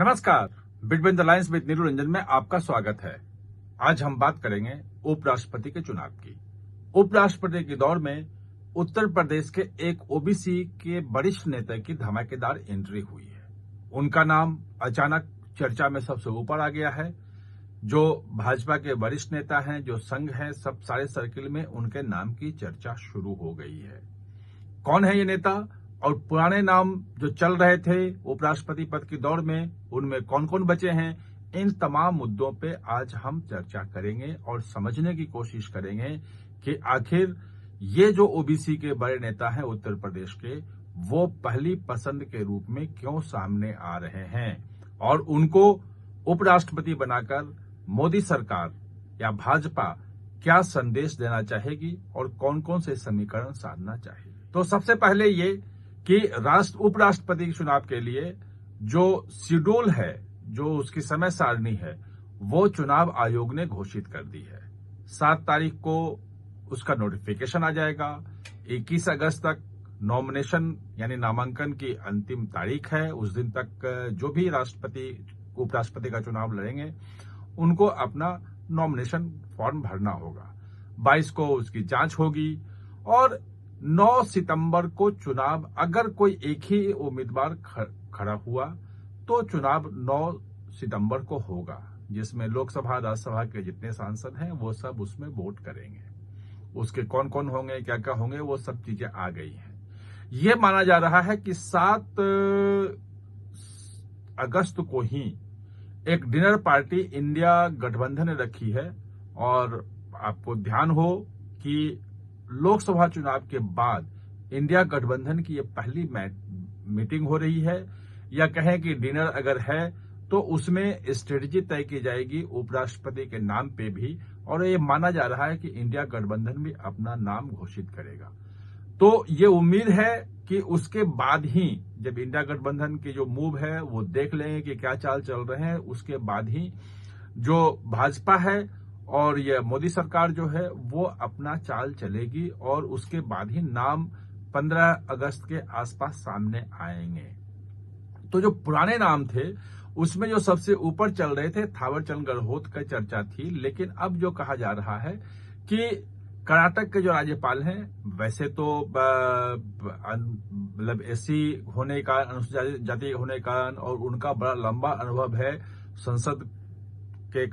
नमस्कार, between the lines with Neeru Ranjan में आपका स्वागत है। आज हम बात करेंगे उपराष्ट्रपति के चुनाव की। उपराष्ट्रपति के दौर में उत्तर प्रदेश के एक ओबीसी के वरिष्ठ नेता की धमाकेदार एंट्री हुई है। उनका नाम अचानक चर्चा में सबसे ऊपर आ गया है। जो भाजपा के वरिष्ठ नेता हैं, जो संघ हैं, सब सारे सर्किल में उनके नाम की चर्चा शुरू हो गई है। कौन है ये नेता और पुराने नाम जो चल रहे थे उपराष्ट्रपति पद के दौर में, उनमें कौन कौन बचे हैं, इन तमाम मुद्दों पे आज हम चर्चा करेंगे और समझने की कोशिश करेंगे कि आखिर ये जो ओबीसी के बड़े नेता हैं उत्तर प्रदेश के, वो पहली पसंद के रूप में क्यों सामने आ रहे हैं और उनको उपराष्ट्रपति बनाकर मोदी सरकार या भाजपा क्या संदेश देना चाहेगी और कौन कौन से समीकरण साधना चाहिए। तो सबसे पहले ये कि उपराष्ट्रपति के चुनाव के लिए जो शेड्यूल है, जो उसकी समय सारणी है, वो चुनाव आयोग ने घोषित कर दी है। 7 तारीख को उसका नोटिफिकेशन आ जाएगा। 21 अगस्त तक नॉमिनेशन यानी नामांकन की अंतिम तारीख है। उस दिन तक जो भी उपराष्ट्रपति का चुनाव लड़ेंगे उनको अपना नॉमिनेशन फॉर्म भरना होगा। 22 को उसकी जांच होगी और 9 सितंबर को चुनाव, अगर कोई एक ही उम्मीदवार खड़ा हुआ तो चुनाव 9 सितंबर को होगा, जिसमें लोकसभा राज्यसभा के जितने सांसद हैं वो सब उसमें वोट करेंगे। उसके कौन कौन होंगे, क्या क्या होंगे, वो सब चीजें आ गई हैं। ये माना जा रहा है कि 7 अगस्त को ही एक डिनर पार्टी इंडिया गठबंधन ने रखी है और आपको ध्यान हो कि लोकसभा चुनाव के बाद इंडिया गठबंधन की ये पहली मीटिंग हो रही है, या कहें कि डिनर अगर है तो उसमें स्ट्रेटजी तय की जाएगी उपराष्ट्रपति के नाम पे भी, और ये माना जा रहा है कि इंडिया गठबंधन भी अपना नाम घोषित करेगा। तो ये उम्मीद है कि उसके बाद ही, जब इंडिया गठबंधन की जो मूव है वो देख लेंगे कि क्या चाल चल रहे हैं, उसके बाद ही जो भाजपा है और ये मोदी सरकार जो है वो अपना चाल चलेगी और उसके बाद ही नाम 15 अगस्त के आसपास सामने आएंगे। तो जो पुराने नाम थे उसमें जो सबसे ऊपर चल रहे थे थावरचंद गहलोत की चर्चा थी, लेकिन अब जो कहा जा रहा है कि कर्नाटक के जो राज्यपाल हैं, वैसे तो मतलब एससी होने का, अनुसूचित जाति होने का, और उनका बड़ा लंबा अनुभव है संसद के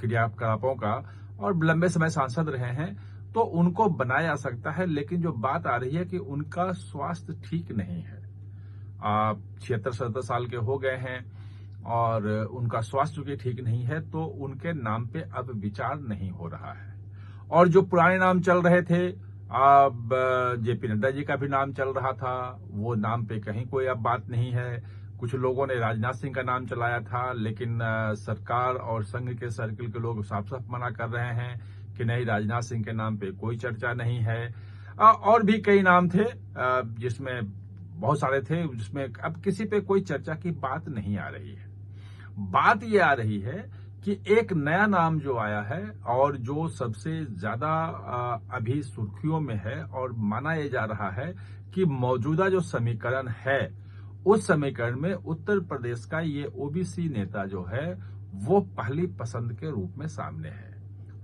क्रियाकलापों का और लंबे समय सांसद रहे हैं, तो उनको बनाया जा सकता है। लेकिन जो बात आ रही है कि उनका स्वास्थ्य ठीक नहीं है। 76-77 साल के हो गए हैं और उनका स्वास्थ्य भी ठीक नहीं है, तो उनके नाम पे अब विचार नहीं हो रहा है। और जो पुराने नाम चल रहे थे, अब जेपी नड्डा जी का भी नाम चल रहा था, वो नाम पे कहीं कोई अब बात नहीं है। कुछ लोगों ने राजनाथ सिंह का नाम चलाया था, लेकिन सरकार और संघ के सर्किल के लोग साफ साफ मना कर रहे हैं कि नहीं, राजनाथ सिंह के नाम पे कोई चर्चा नहीं है। और भी कई नाम थे, जिसमें बहुत सारे थे, जिसमें अब किसी पे कोई चर्चा की बात नहीं आ रही है। बात ये आ रही है कि एक नया नाम जो आया है और जो सबसे ज्यादा अभी सुर्खियों में है, और माना यह जा रहा है कि मौजूदा जो समीकरण है उस समीकरण में उत्तर प्रदेश का ये ओबीसी नेता जो है वो पहली पसंद के रूप में सामने है,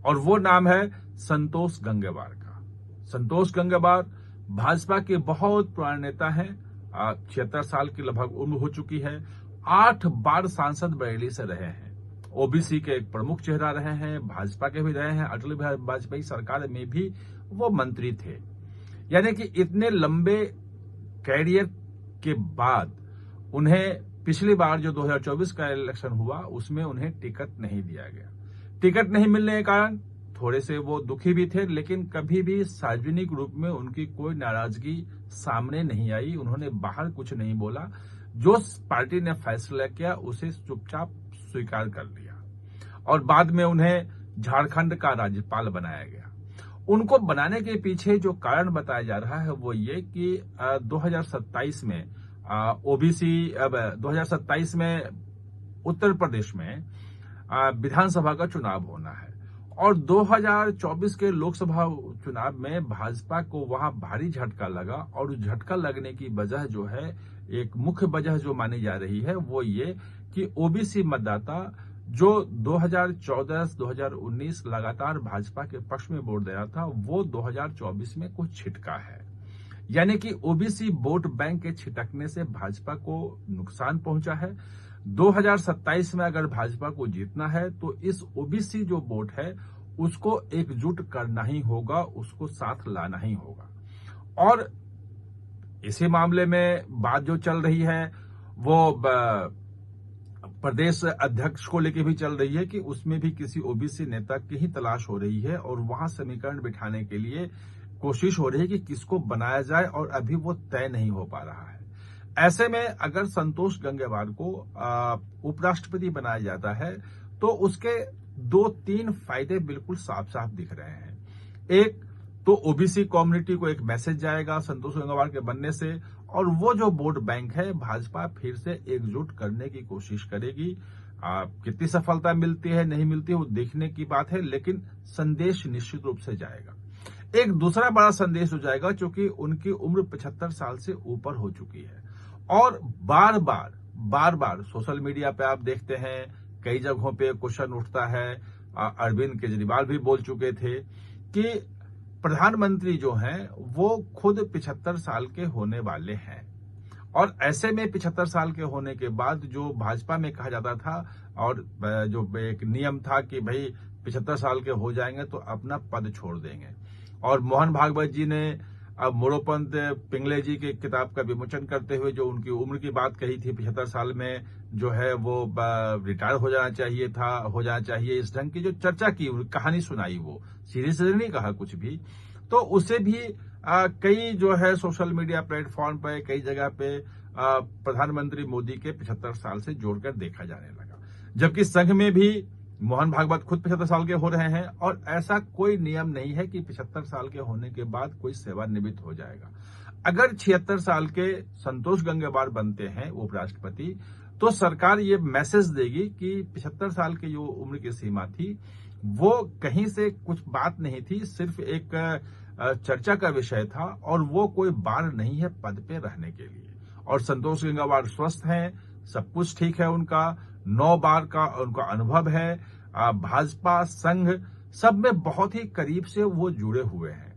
और वो नाम है संतोष गंगवार का। संतोष गंगवार भाजपा के बहुत पुराने नेता हैं। 76 साल की लगभग उम्र हो चुकी है। 8 बार सांसद बरेली से रहे हैं। ओबीसी के एक प्रमुख चेहरा रहे हैं, भाजपा के भी रहे हैं। अटल बिहारी वाजपेयी सरकार में भी वो मंत्री थे। यानी कि इतने लंबे कैरियर के बाद उन्हें पिछली बार जो 2024 का इलेक्शन हुआ उसमें उन्हें टिकट नहीं दिया गया। टिकट नहीं मिलने के कारण थोड़े से वो दुखी भी थे, लेकिन कभी भी सार्वजनिक रूप में उनकी कोई नाराजगी सामने नहीं आई। उन्होंने बाहर कुछ नहीं बोला। जो पार्टी ने फैसला किया उसे चुपचाप स्वीकार कर लिया और बाद में उन्हें झारखंड का राज्यपाल बनाया गया। उनको बनाने के पीछे जो कारण बताया जा रहा है वो ये कि 2027 में ओबीसी, अब 2027 में उत्तर प्रदेश में विधानसभा का चुनाव होना है, और 2024 के लोकसभा चुनाव में भाजपा को वहां भारी झटका लगा, और उस झटका लगने की वजह जो है एक मुख्य वजह जो मानी जा रही है वो ये कि ओबीसी मतदाता जो 2014-2019 लगातार भाजपा के पक्ष में वोट दे रहा था, वो 2024 में कुछ छिटका है। यानी कि ओबीसी वोट बैंक के छिटकने से भाजपा को नुकसान पहुंचा है। 2027 में अगर भाजपा को जीतना है तो इस ओबीसी जो वोट है उसको एकजुट करना ही होगा, उसको साथ लाना ही होगा। और इसी मामले में बात जो चल रही है वो प्रदेश अध्यक्ष को लेकर भी चल रही है कि उसमें भी किसी ओबीसी नेता की ही तलाश हो रही है और वहां समीकरण बिठाने के लिए कोशिश हो रही है कि किसको बनाया जाए, और अभी वो तय नहीं हो पा रहा है। ऐसे में अगर संतोष गंगवार को उपराष्ट्रपति बनाया जाता है तो उसके 2-3 फायदे बिल्कुल साफ साफ दिख रहे हैं। एक तो ओबीसी कम्युनिटी को एक मैसेज जाएगा संतोष गंगवार के बनने से, और वो जो वोट बैंक है भाजपा फिर से एकजुट करने की कोशिश करेगी। कितनी सफलता मिलती है नहीं मिलती है वो देखने की बात है, लेकिन संदेश निश्चित रूप से जाएगा। एक दूसरा बड़ा संदेश हो जाएगा, क्योंकि उनकी उम्र 75 साल से ऊपर हो चुकी है और बार बार सोशल मीडिया पे आप देखते हैं कई जगहों पे क्वेश्चन उठता है। अरविंद केजरीवाल भी बोल चुके थे कि प्रधानमंत्री जो हैं वो खुद 75 साल के होने वाले हैं, और ऐसे में 75 साल के होने के बाद जो भाजपा में कहा जाता था और जो एक नियम था कि भाई 75 साल के हो जाएंगे तो अपना पद छोड़ देंगे। और मोहन भागवत जी ने अब मोरोपंत पिंगले जी की किताब का विमोचन करते हुए जो उनकी उम्र की बात कही थी, 75 साल में जो है वो रिटायर हो जाना चाहिए, इस ढंग की जो चर्चा की, कहानी सुनाई, वो सीधे सीधे नहीं कहा कुछ भी। तो उसे भी कई जो है सोशल मीडिया प्लेटफॉर्म पे कई जगह पे प्रधानमंत्री मोदी के 75 साल से जोड़कर देखा जाने लगा, जबकि संघ में भी मोहन भागवत खुद 75 साल के हो रहे हैं और ऐसा कोई नियम नहीं है कि 75 साल के होने के बाद कोई सेवानिवृत्त हो जाएगा। अगर 76 साल के संतोष गंगवार बनते हैं उपराष्ट्रपति तो सरकार ये मैसेज देगी कि 75 साल की जो उम्र की सीमा थी वो कहीं से कुछ बात नहीं थी, सिर्फ एक चर्चा का विषय था और वो कोई बार नहीं है पद पे रहने के लिए। और संतोष गंगवार स्वस्थ हैं, सब कुछ ठीक है, उनका 9 बार का उनका अनुभव है, भाजपा संघ सब में बहुत ही करीब से वो जुड़े हुए हैं।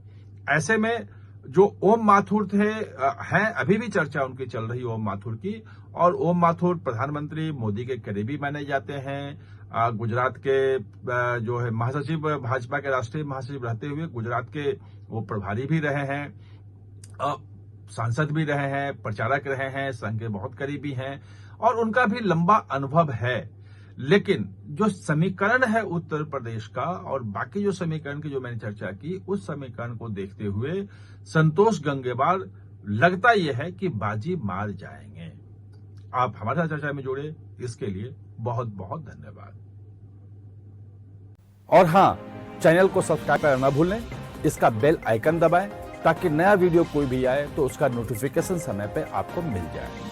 ऐसे में जो ओम माथुर थे हैं, अभी भी चर्चा उनकी चल रही ओम माथुर की, और ओम माथुर प्रधानमंत्री मोदी के करीबी माने जाते हैं। गुजरात के जो है महासचिव, भाजपा के राष्ट्रीय महासचिव रहते हुए गुजरात के वो प्रभारी भी रहे हैं, सांसद भी रहे हैं, प्रचारक रहे हैं, संघ के बहुत करीबी हैं और उनका भी लंबा अनुभव है। लेकिन जो समीकरण है उत्तर प्रदेश का और बाकी जो समीकरण की जो मैंने चर्चा की, उस समीकरण को देखते हुए संतोष गंगवार लगता यह है कि बाजी मार जाएंगे। आप हमारे साथ चर्चा में जुड़े, इसके लिए बहुत बहुत धन्यवाद। और हाँ, चैनल को सब्सक्राइब करना न भूलें, इसका बेल आइकन दबाएं ताकि नया वीडियो कोई भी आए तो उसका नोटिफिकेशन समय पे आपको मिल जाए।